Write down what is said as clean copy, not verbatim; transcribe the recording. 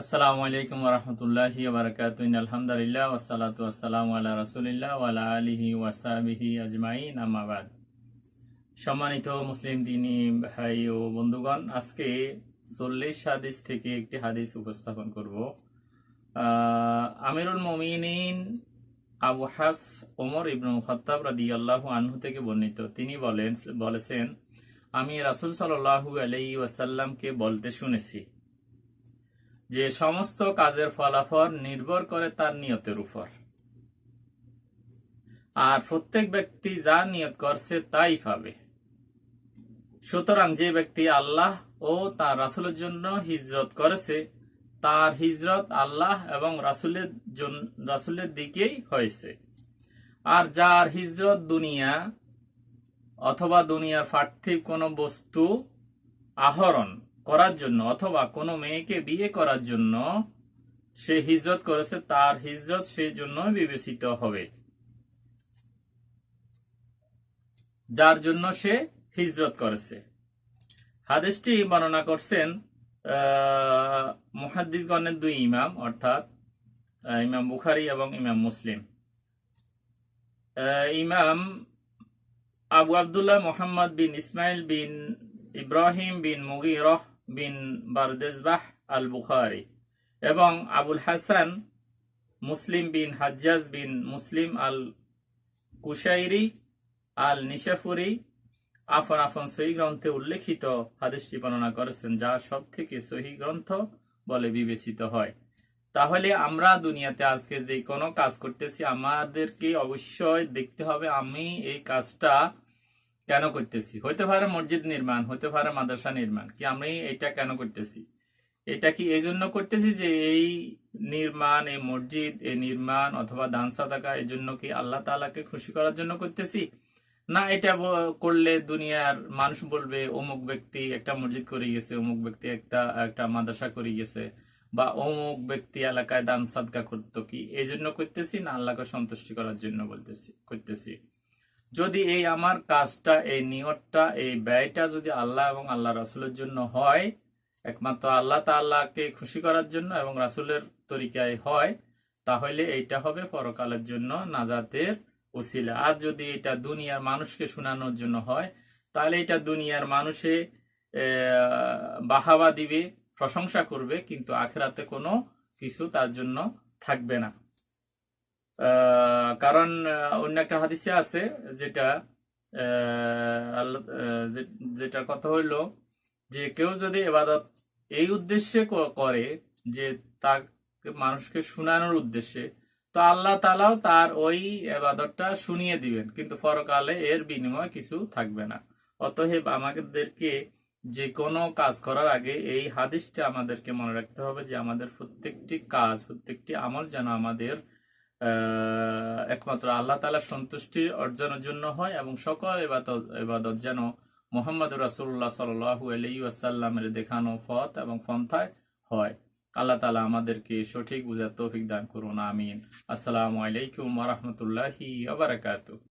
আসসালামু আলাইকুম ওয়া রাহমাতুল্লাহি ওয়া বারাকাতুহু আলহামদুলিল্লাহ ওয়াসসালাতু ওয়াসসালামু আলা রাসূলিল্লাহ ওয়া আলা আলিহি ওয়া সাহবিহি আজমাইন আম্মা বাদ। সম্মানিত মুসলিম দিনী ভাই ও বন্ধুগণ, আজকে 40 হাদিস থেকে একটি হাদিস উপস্থাপন করব। আমিরুল মুমিনিন আবু হাফস ওমর ইবনে খাত্তাব রাদিয়াল্লাহু আনহু থেকে বর্ণিত, তিনি বলেছেন, আমি রাসূল সাল্লাল্লাহু আলাইহি ওয়াসাল্লামকে বলতে শুনেছি যে সমস্ত কাজের ফলাফল নির্ভর করে তার নিয়তের উপর, আর প্রত্যেক ব্যক্তি যা নিয়ত করছে তাই পাবে। সুতরাং যে ব্যক্তি আল্লাহ ও তার রাসূলের জন্য হিজরত করেছে, তার হিজরত আল্লাহ এবং রাসূলের দিকেই হয়েছে। আর যার হিজরত দুনিয়া অথবা দুনিয়ার পার্থিব কোনো বস্তু আহরণ করার জন্য অথবা কোনো মেয়েকে বিয়ে করার জন্য সে হিজরত করেছে, তার হিজরত সেই জন্য বিবেচিত হবে যার জন্য সে হিজরত করেছে। হাদিসটি বর্ণনা করছেন মুহাদ্দিসগণের দুই ইমাম, অর্থাৎ ইমাম বুখারী এবং ইমাম মুসলিম। ইমাম আবু আব্দুল্লাহ মুহাম্মদ বিন ইসমাইল বিন ইব্রাহিম বিন মুগিরহ বিন বারদেজবাহ আল বুখারী এবং আবুল হাসান মুসলিম বিন হাজ্জাজ বিন মুসলিম আল কুশাইরি আল নিশাফুরি আপন সহিহ গ্রন্থে উল্লেখিত হাদিসটি বর্ণনা করেছেন, যা সব থেকে সহিহ গ্রন্থ বলে বিবেচিত হয়। তাহলে আমরা দুনিয়াতে আজকে যে কোনো কাজ করতেছি, আমাদেরকে অবশ্যই দেখতে হবে আমি এই কাজটা কেন করতেছি। হইতে পারে মসজিদ নির্মাণ, হইতে পারে মাদ্রাসা নির্মাণ, কি আমি এটা কেন করতেছি? এটা কি এই জন্য করতেছি যে এই নির্মাণ, এই মসজিদ, এই নির্মাণ অথবা দান সাদাকা এই জন্য কি আল্লাহ তাআলাকে খুশি করার জন্য করতেছি? না এটা করলে দুনিয়ার মানুষ বলবে অমুক ব্যক্তি একটা মসজিদ করে গেছে, অমুক ব্যক্তি একটা মাদ্রাসা করে গেছে, বা অমুক ব্যক্তি এলাকায় দান সাদকা করতো, কি এই জন্য করতেছি না আল্লাহকে সন্তুষ্টি করার জন্য করতেছি? যদি এই আমার কাজটা, এই নিয়তটা, এই ব্যয়টা যদি আল্লাহ এবং আল্লাহ রাসূলের জন্য হয়, একমাত্র আল্লাহ তাআলাকে খুশি করার জন্য এবং রাসূলের তরিকায় হয়, তাহলে এইটা হবে পরকালের জন্য নাজাতের ওসিলা। আর যদি এটা দুনিয়ার মানুষকে শোনানোর জন্য হয়, তাহলে এটা দুনিয়ার মানুষে বাহাবা দিবে, প্রশংসা করবে, কিন্তু আখিরাতে কোনো কিছু তার জন্য থাকবে না। কারণ অন্য একটা হাদিসে আছে যেটার কথা হইল যে কেউ যদি ইবাদত এই উদ্দেশ্যে করে যে তাকে মানুষকে শোনানোর উদ্দেশ্যে, তো আল্লাহ তাআলাও তার ওই ইবাদতটা শুনিয়ে দিবেন, কিন্তু পরকালে এর বিনিময় কিছু থাকবে না। অতএব আমাদেরকে যে কোনো কাজ করার আগে এই হাদিসটা আমাদেরকে মনে রাখতে হবে যে আমাদের প্রত্যেকটি কাজ, প্রত্যেকটি আমল যেন আমাদের একমাত্র আল্লাহ তাআলার সন্তুষ্টি অর্জনের জন্য হয়, এবং সকল ইবাদত যেন মুহাম্মদুর রাসূলুল্লাহ সাল্লাল্লাহু আলাইহি ওয়াসাল্লামের দেখানো পথ এবং পন্থায় হয়। আল্লাহ তাআলা আমাদেরকে সঠিক বুঝার তৌফিক দান করুন, আমিন। আসসালামু আলাইকুম ওয়া রাহমাতুল্লাহি ওয়া বারাকাতুহু।